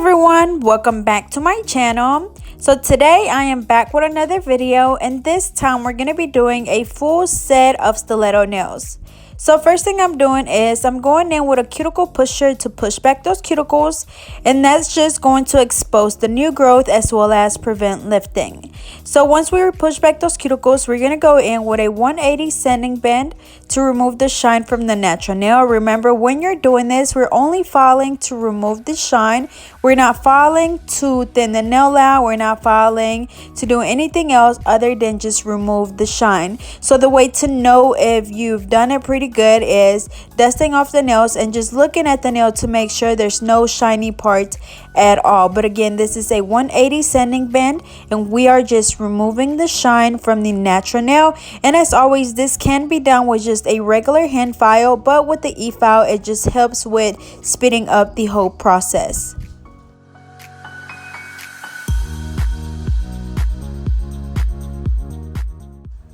everyone, welcome back to my channel. So today I am back with another video, and this time we're going to be doing a full set of stiletto nails. So first thing I'm doing is I'm going in with a cuticle pusher to push back those cuticles, and that's just going to expose the new growth as well as prevent lifting. So once we push back those cuticles, we're going to go in with a 180 sanding band to remove the shine from the natural nail. Remember, when you're doing this, we're only filing to remove the shine. We're not filing to thin the nail out. We're not filing to do anything else other than just remove the shine. So the way to know if you've done it pretty good is dusting off the nails and just looking at the nail to make sure there's no shiny parts at all. But again, this is a 180 sanding band, and we are just removing the shine from the natural nail. And as always, this can be done with just a regular hand file, but with the e-file it just helps with speeding up the whole process.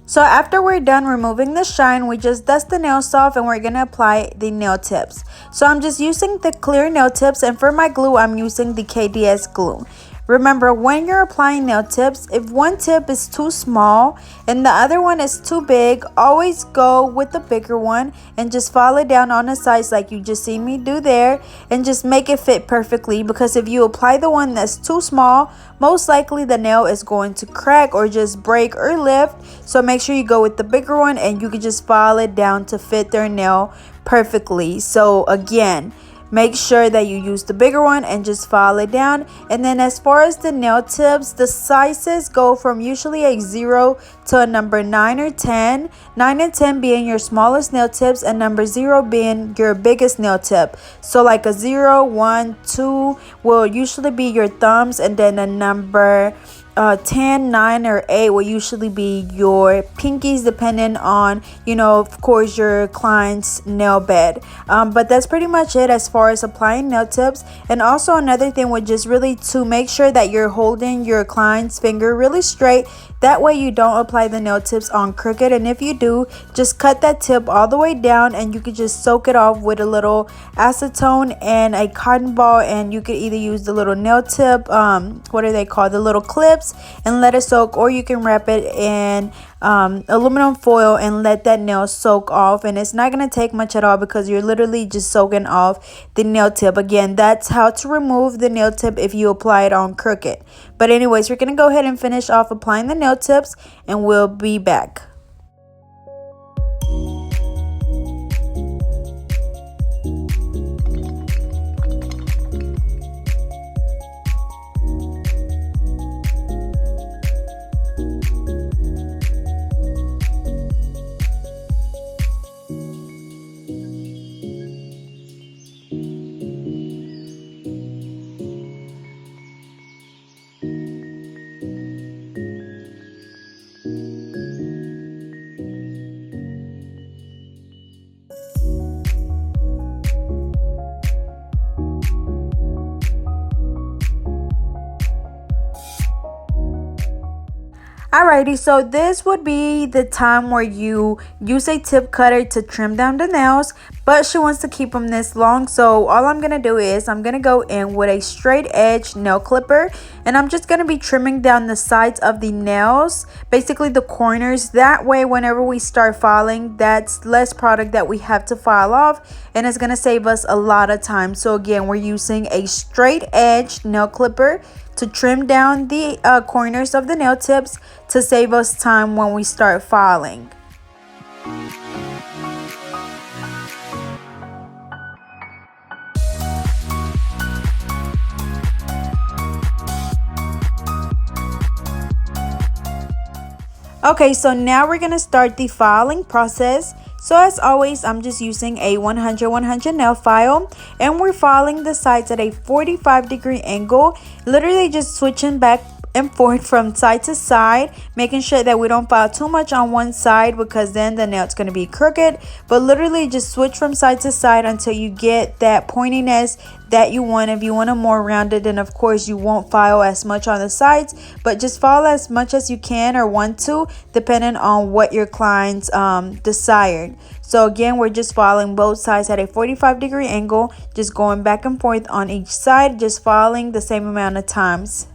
So after we're done removing the shine, we just dust the nails off and we're going to apply the nail tips. So I'm just using the clear nail tips, and for my glue I'm using the KDS glue. Remember, when you're applying nail tips, if one tip is too small and the other one is too big, always go with the bigger one and just file it down on the sides like you just seen me do there, and just make it fit perfectly, because if you apply the one that's too small, most likely the nail is going to crack or just break or lift. So make sure you go with the bigger one and you can just file it down to fit their nail perfectly. So again, make sure that you use the bigger one and just file it down. And then as far as the nail tips, the sizes go from usually a 0 to a number 9 or 10. 9 and 10 being your smallest nail tips, and number 0 being your biggest nail tip. So like a 0, 1, 2 will usually be your thumbs, and then a number 10, 9, or 8 will usually be your pinkies, depending on, of course, your client's nail bed. But that's pretty much it as far as applying nail tips. And also another thing would just really to make sure that you're holding your client's finger really straight. That way you don't apply the nail tips on crooked, and if you do, just cut that tip all the way down and you could just soak it off with a little acetone and a cotton ball, and you could either use the little nail tip, what are they called, the little clips, and let it soak, or you can wrap it in aluminum foil and let that nail soak off. And it's not going to take much at all because you're literally just soaking off the nail tip. Again, that's how to remove the nail tip if you apply it on crooked. But anyways, we're going to go ahead and finish off applying the nail tips, and we'll be back. Alrighty, so this would be the time where you use a tip cutter to trim down the nails, but she wants to keep them this long. So all I'm going to do is I'm going to go in with a straight edge nail clipper, and I'm just going to be trimming down the sides of the nails, basically the corners. That way, whenever we start filing, that's less product that we have to file off, and it's going to save us a lot of time. So again, we're using a straight edge nail clipper to trim down the corners of the nail tips to save us time when we start filing. Okay, so now we're going to start the filing process. So as always, I'm just using a 100-100 nail file, and we're filing the sides at a 45-degree angle, literally just switching back and forth from side to side, making sure that we don't file too much on one side because then the nail's going to be crooked. But literally just switch from side to side until you get that pointiness that you want. If you want it more rounded, then of course you won't file as much on the sides, but just file as much as you can or want to, depending on what your clients desired. So again, we're just filing both sides at a 45-degree angle, just going back and forth on each side, just filing the same amount of times.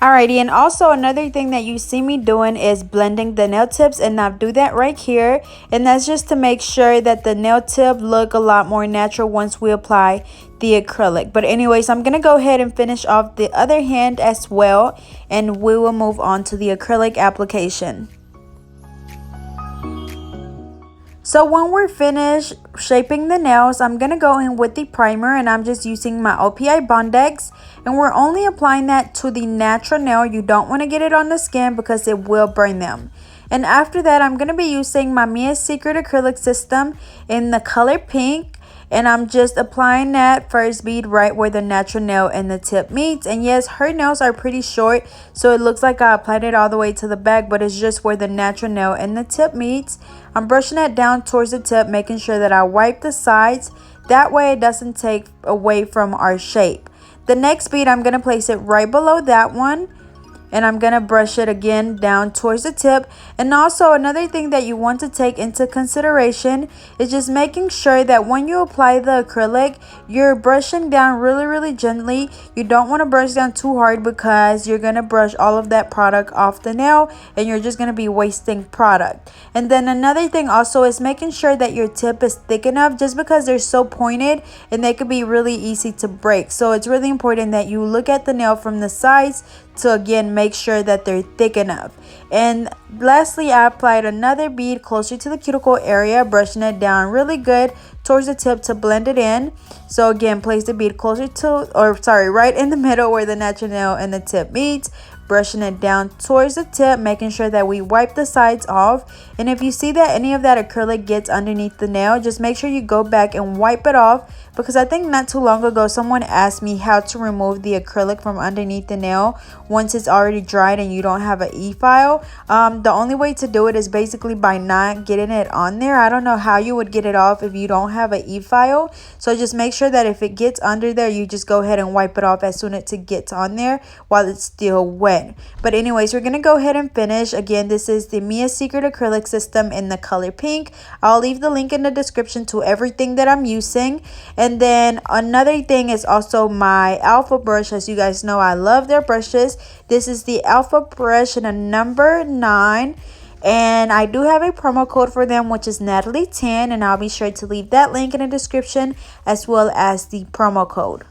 Alrighty, and also another thing that you see me doing is blending the nail tips, and I'll do that right here, and that's just to make sure that the nail tip look a lot more natural once we apply the acrylic. But anyways, I'm gonna go ahead and finish off the other hand as well, and we will move on to the acrylic application. So when we're finished shaping the nails, I'm going to go in with the primer, and I'm just using my OPI Bondex, and we're only applying that to the natural nail. You don't want to get it on the skin because it will burn them. And after that, I'm going to be using my Mia's Secret acrylic system in the color pink. And I'm just applying that first bead right where the natural nail and the tip meets. And yes, her nails are pretty short, so it looks like I applied it all the way to the back, but it's just where the natural nail and the tip meets. I'm brushing it down towards the tip, making sure that I wipe the sides. That way it doesn't take away from our shape. The next bead, I'm going to place it right below that one. And I'm going to brush it again down towards the tip. And also another thing that you want to take into consideration is just making sure that when you apply the acrylic, you're brushing down really gently. You don't want to brush down too hard because you're going to brush all of that product off the nail and you're just going to be wasting product. And then another thing also is making sure that your tip is thick enough, just because they're so pointed and they could be really easy to break. So it's really important that you look at the nail from the sides to again make sure that they're thick enough. And lastly, I applied another bead closer to the cuticle area, brushing it down really good towards the tip to blend it in. So again, place the bead closer to, or sorry, right in the middle where the natural nail and the tip meets, brushing it down towards the tip, making sure that we wipe the sides off. And if you see that any of that acrylic gets underneath the nail, just make sure you go back and wipe it off, because I think not too long ago someone asked me how to remove the acrylic from underneath the nail once it's already dried and you don't have an e-file. The only way to do it is basically by not getting it on there. I don't know how you would get it off if you don't have an e-file. So just make sure that if it gets under there, you just go ahead and wipe it off as soon as it gets on there while it's still wet. But anyways, we're gonna go ahead and finish. Again, this is the Mia's Secret acrylic system in the color pink. I'll leave the link in the description to everything that I'm using. And then another thing is also my Alpha brush. As you guys know, I love their brushes. This is the Alpha brush in a number 9. And I do have a promo code for them, which is Natalie10. And I'll be sure to leave that link in the description as well as the promo code.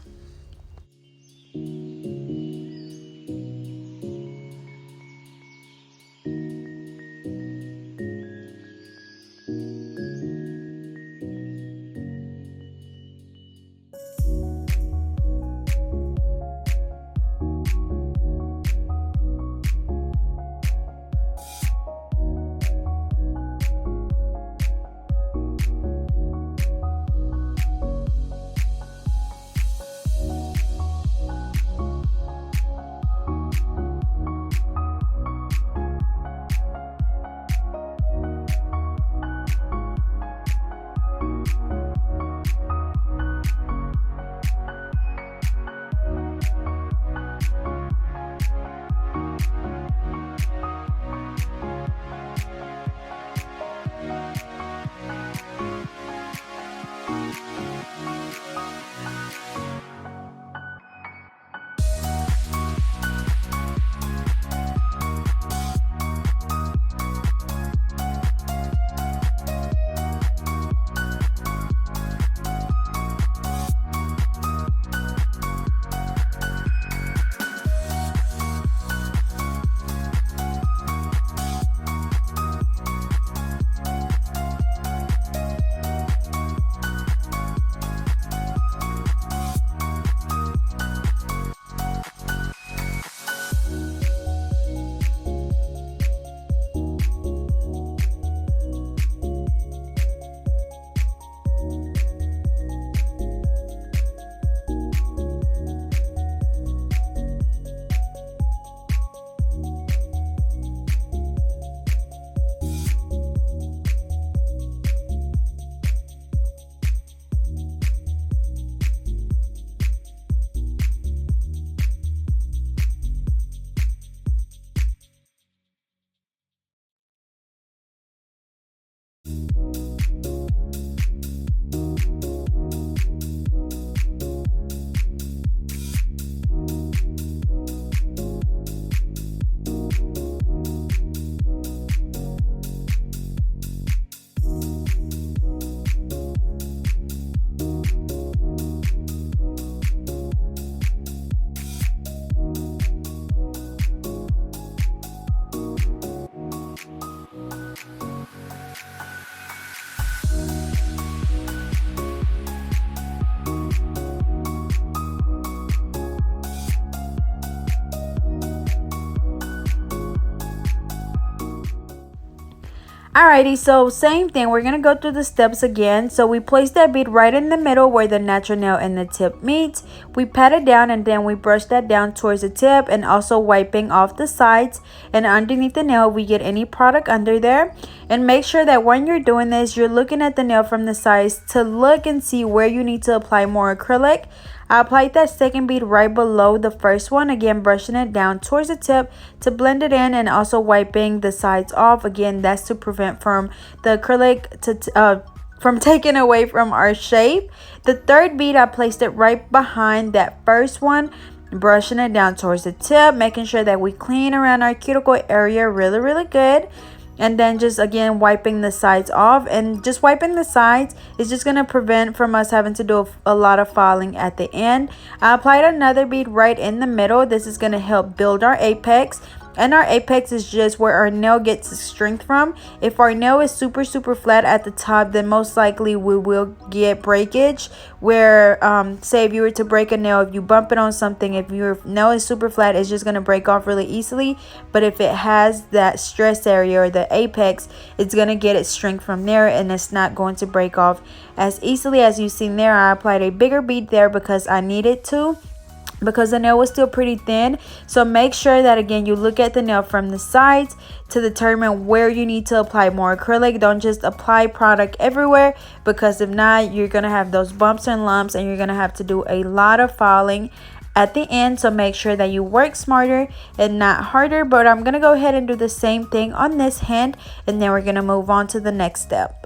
Alrighty, so same thing. We're gonna go through the steps again. So we place that bead right in the middle where the natural nail and the tip meets. We pat it down and then we brush that down towards the tip and also wiping off the sides and underneath the nail if we get any product under there. And make sure that when you're doing this, you're looking at the nail from the sides to look and see where you need to apply more acrylic. I applied that second bead right below the first one, again brushing it down towards the tip to blend it in and also wiping the sides off. Again, that's to prevent from the acrylic from taking away from our shape. The third bead, I placed it right behind that first one, brushing it down towards the tip, making sure that we clean around our cuticle area really good. And then just again wiping the sides off, and just wiping the sides is just going to prevent from us having to do a lot of filing at the end. I applied another bead right in the middle. This is going to help build our apex. And our apex is just where our nail gets its strength from. If our nail is super flat at the top, then most likely we will get breakage. Where say if you were to break a nail, if you bump it on something, if your nail is super flat, it's just going to break off really easily. But if it has that stress area or the apex, it's going to get its strength from there and it's not going to break off as easily. As you've seen there, I applied a bigger bead there because I needed to, because the nail was still pretty thin. So make sure that again you look at the nail from the sides to determine where you need to apply more acrylic. Don't just apply product everywhere, because if not, you're gonna have those bumps and lumps and you're gonna have to do a lot of filing at the end. So make sure that you work smarter and not harder. But I'm gonna go ahead and do the same thing on this hand, and then we're gonna move on to the next step.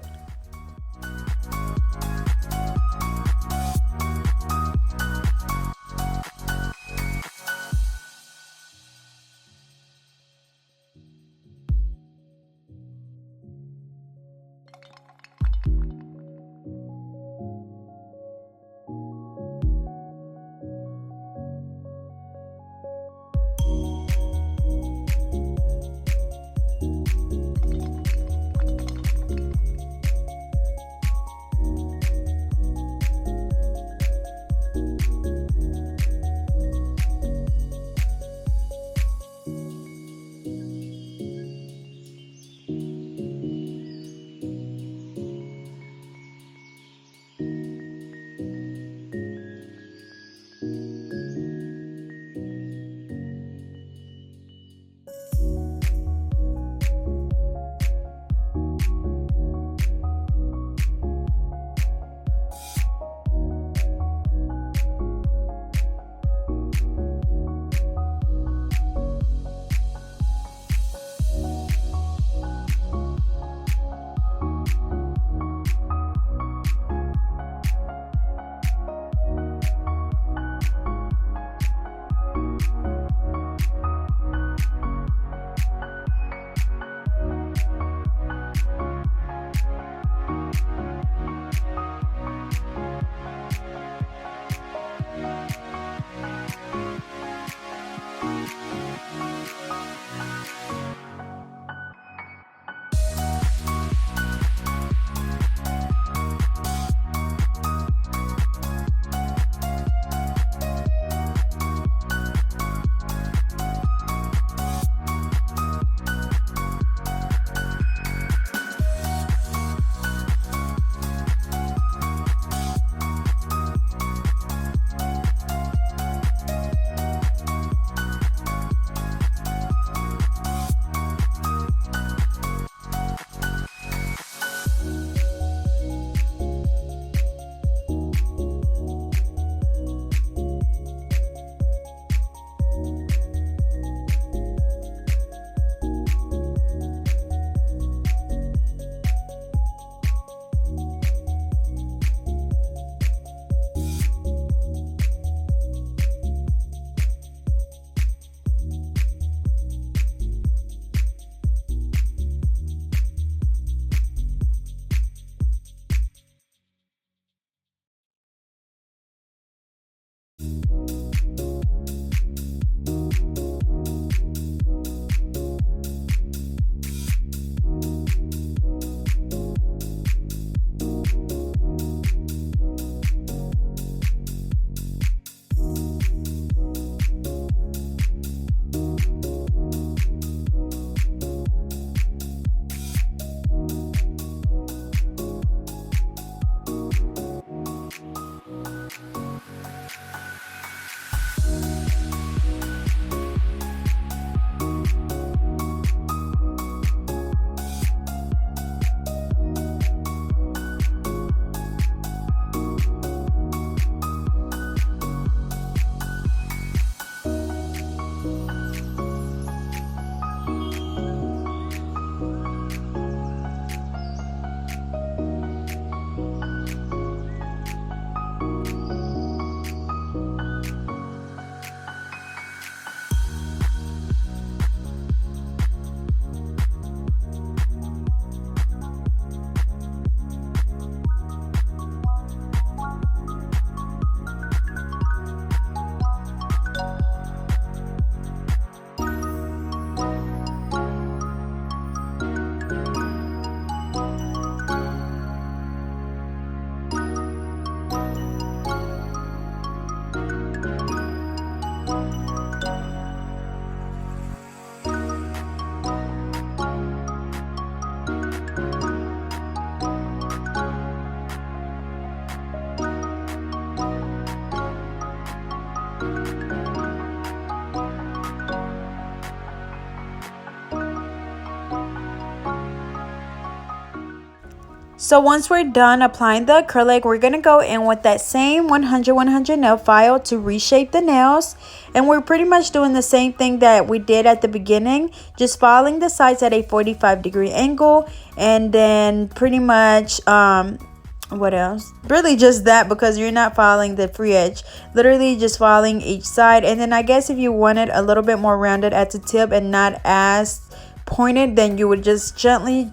So once we're done applying the acrylic, we're going to go in with that same 100 nail file to reshape the nails. And we're pretty much doing the same thing that we did at the beginning, just filing the sides at a 45-degree angle. And then pretty much, what else? Really just that, because you're not filing the free edge. Literally just filing each side. And then I guess if you wanted a little bit more rounded at the tip and not as pointed, then you would just gently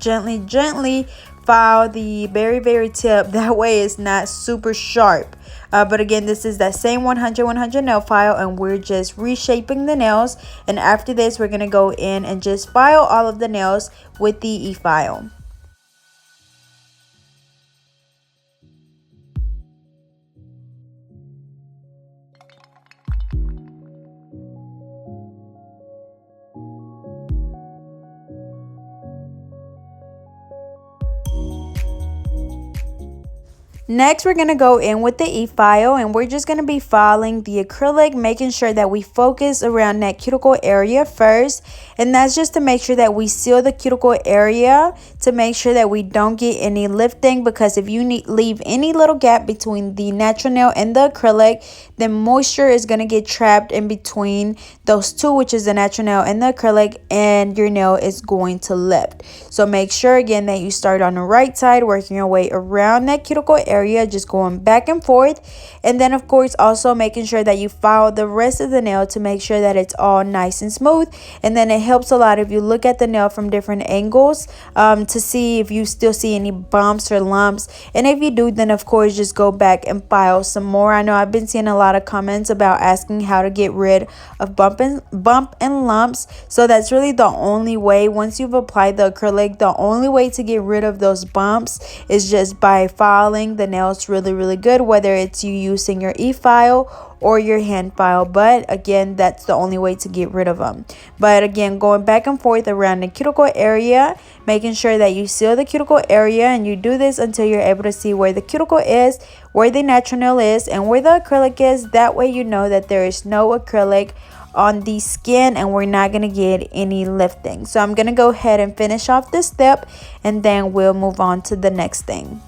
file the very tip. That way it's not super sharp. But again, this is that same 100 nail file, and we're just reshaping the nails. And after this, we're gonna go in and just file all of the nails with the e-file. Next, we're going to go in with the e-file, and we're just going to be filing the acrylic, making sure that we focus around that cuticle area first. And that's just to make sure that we seal the cuticle area, to make sure that we don't get any lifting, because if you leave any little gap between the natural nail and the acrylic, then moisture is going to get trapped in between those two, which is the natural nail and the acrylic, and your nail is going to lift. So make sure again that you start on the right side, working your way around that cuticle area, just going back and forth. And then of course also making sure that you file the rest of the nail to make sure that it's all nice and smooth. And then it helps a lot if you look at the nail from different angles, to see if you still see any bumps or lumps. And if you do, then of course just go back and file some more. I know I've been seeing a lot of comments about asking how to get rid of bump and lumps. So that's really the only way. Once you've applied the acrylic, the only way to get rid of those bumps is just by filing the nails really good, whether it's you using your e-file or your hand file. But again, that's the only way to get rid of them. But again, going back and forth around the cuticle area, making sure that you seal the cuticle area, and you do this until you're able to see where the cuticle is, where the natural nail is, and where the acrylic is. That way you know that there is no acrylic on the skin and we're not going to get any lifting. So I'm going to go ahead and finish off this step, and then we'll move on to the next thing.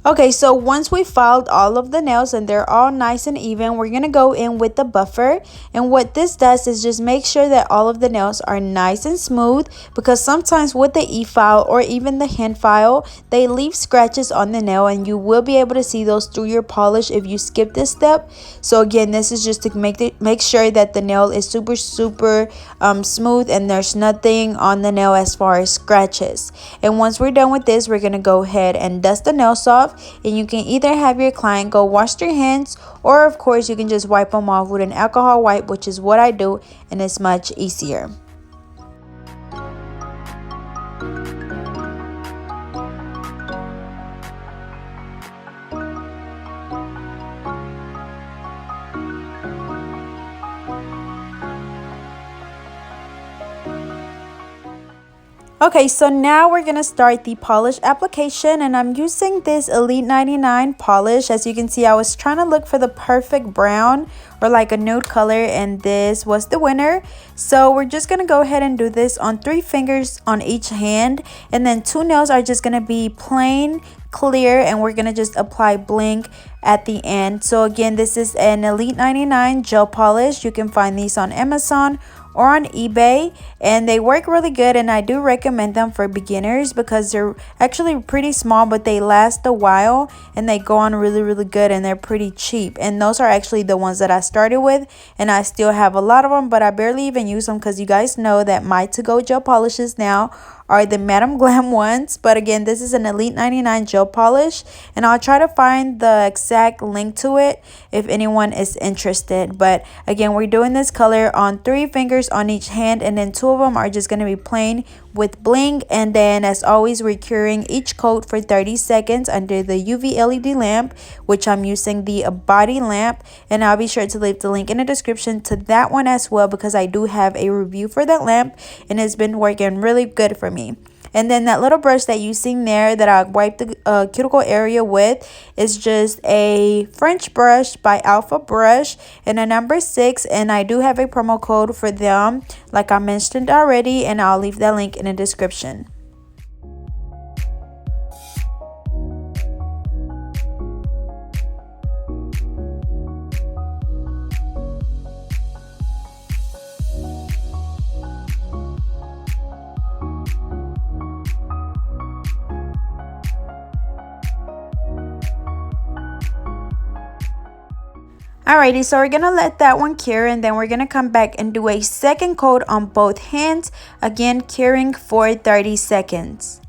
Okay, so once we filed all of the nails and they're all nice and even, we're going to go in with the buffer. And what this does is just make sure that all of the nails are nice and smooth, because sometimes with the e-file or even the hand file, they leave scratches on the nail and you will be able to see those through your polish if you skip this step. So again, this is just to make sure that the nail is super smooth and there's nothing on the nail as far as scratches. And once we're done with this, we're going to go ahead and dust the nails off. And you can either have your client go wash their hands, or of course you can just wipe them off with an alcohol wipe, which is what I do, and it's much easier. Okay, so now we're gonna start the polish application, and I'm using this Elite 99 polish. As you can see, I was trying to look for the perfect brown or like a nude color, and this was the winner. So we're just gonna go ahead and do this on 3 fingers on each hand, and then 2 nails are just gonna be plain clear, and we're gonna just apply bling at the end. So again, this is an Elite 99 gel polish. You can find these on Amazon or on eBay, and they work really good, and I do recommend them for beginners because they're actually pretty small, but they last a while and they go on really good, and they're pretty cheap. And those are actually the ones that I started with, and I still have a lot of them, but I barely even use them because you guys know that my to-go gel polishes now are the Madam Glam ones. But again, this is an Elite 99 gel polish, and I'll try to find the exact link to it if anyone is interested. But again, we're doing this color on 3 fingers on each hand, and then 2 of them are just going to be plain with bling. And then as always, we're curing each coat for 30 seconds under the UV LED lamp, which I'm using the body lamp, and I'll be sure to leave the link in the description to that one as well, because I do have a review for that lamp and it's been working really good for me. And then that little brush that you seen there that I wiped the cuticle area with is just a French brush by Alpha Brush and a number 6. And I do have a promo code for them, like I mentioned already, and I'll leave that link in the description. Alrighty, so we're gonna let that one cure, and then we're gonna come back and do a second coat on both hands, again curing for 30 seconds.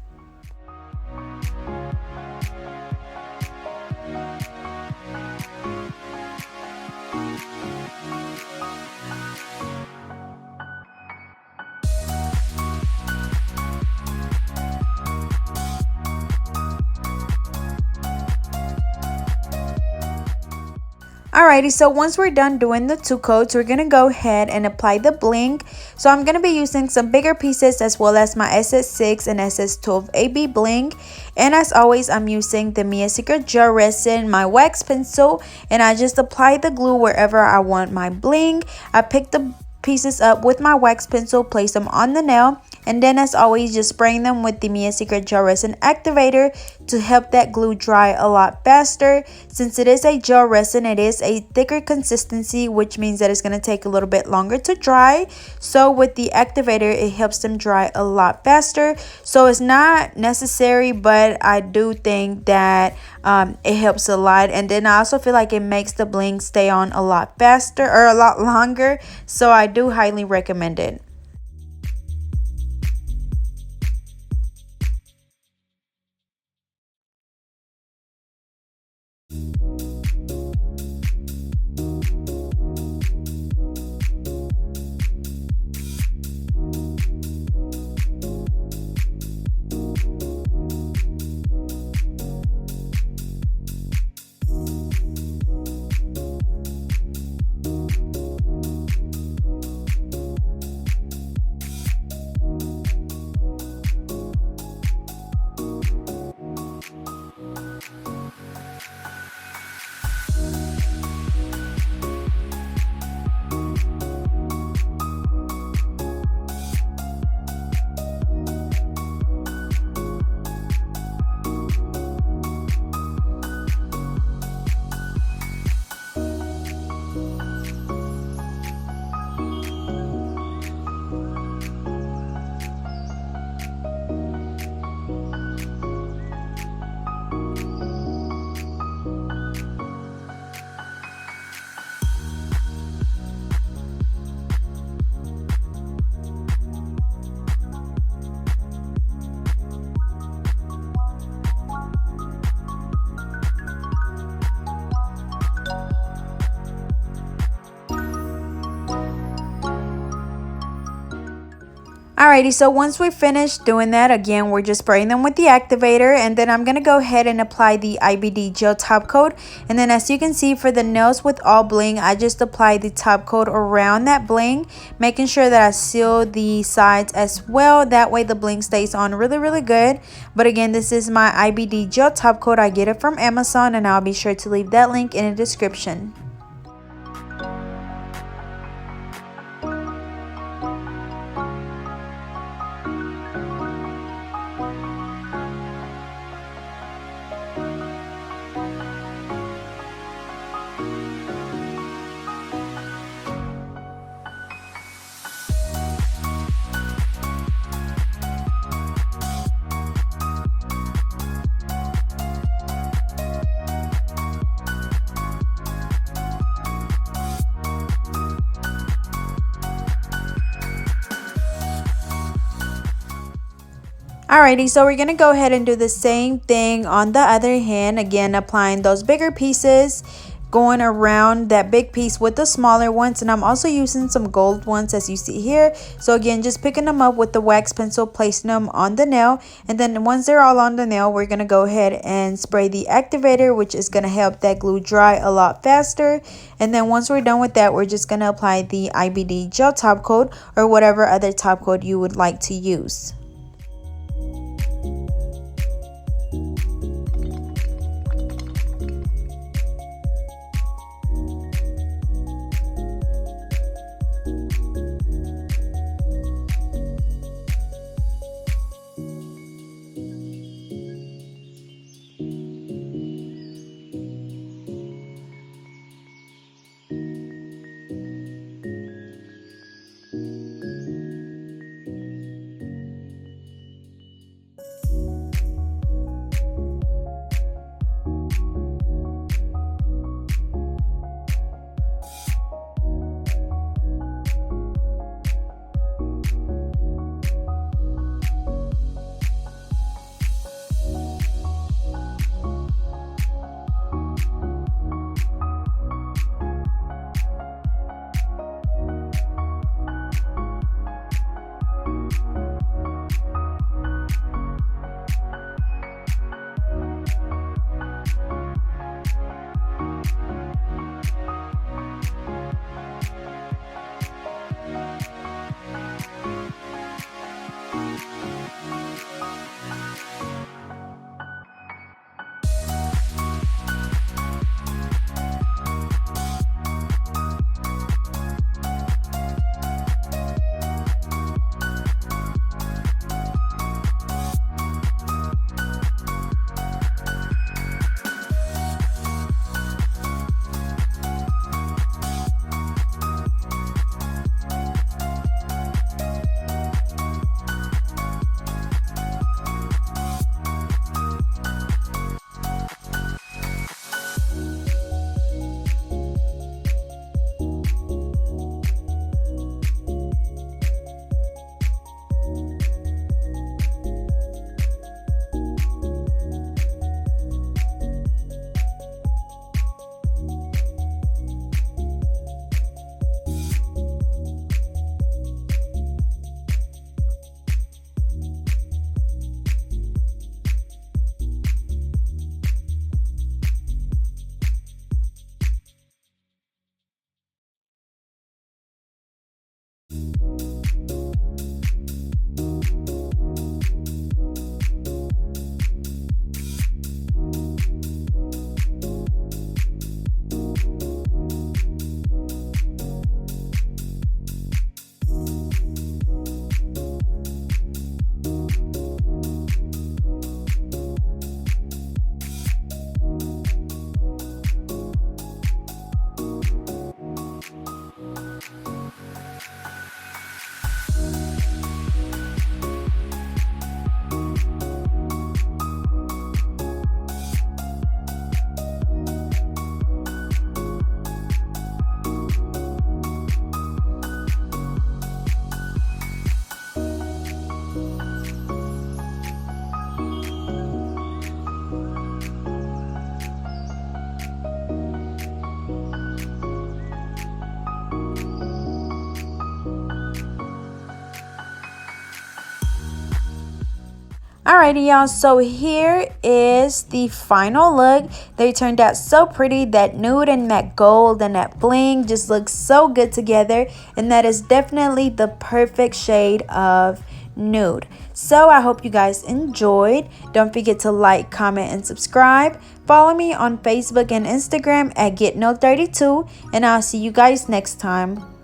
Alrighty, so once we're done doing the 2 coats, we're going to go ahead and apply the bling. So I'm going to be using some bigger pieces as well as my SS6 and SS12 AB bling. And as always, I'm using the Mia Secret Gel Resin, my wax pencil, and I just apply the glue wherever I want my bling. I pick the pieces up with my wax pencil, place them on the nail, and then as always, just spraying them with the Mia Secret Gel Resin Activator to help that glue dry a lot faster. Since it is a gel resin, it is a thicker consistency, which means that it's going to take a little bit longer to dry. So with the activator, it helps them dry a lot faster. So it's not necessary, but I do think that it helps a lot. And then I also feel like it makes the bling stay on a lot faster or a lot longer. So I do highly recommend it. Alrighty, so once we finish doing that, again, we're just spraying them with the activator, and then I'm going to go ahead and apply the IBD gel top coat. And then as you can see, for the nails with all bling, I just applied the top coat around that bling, making sure that I seal the sides as well. That way the bling stays on really good. But again, this is my IBD gel top coat. I get it from Amazon, and I'll be sure to leave that link in the description. Alrighty, so we're going to go ahead and do the same thing on the other hand. Again, applying those bigger pieces, going around that big piece with the smaller ones. And I'm also using some gold ones as you see here. So again, just picking them up with the wax pencil, placing them on the nail. And then once they're all on the nail, we're going to go ahead and spray the activator, which is going to help that glue dry a lot faster. And then once we're done with that, we're just going to apply the IBD gel top coat or whatever other top coat you would like to use. Alrighty y'all, so here is the final look. They turned out so pretty. That nude and that gold and that bling just looks so good together, and that is definitely the perfect shade of nude. So I hope you guys enjoyed. Don't forget to like, comment, and subscribe. Follow me on Facebook and Instagram at GetNo32, and I'll see you guys next time.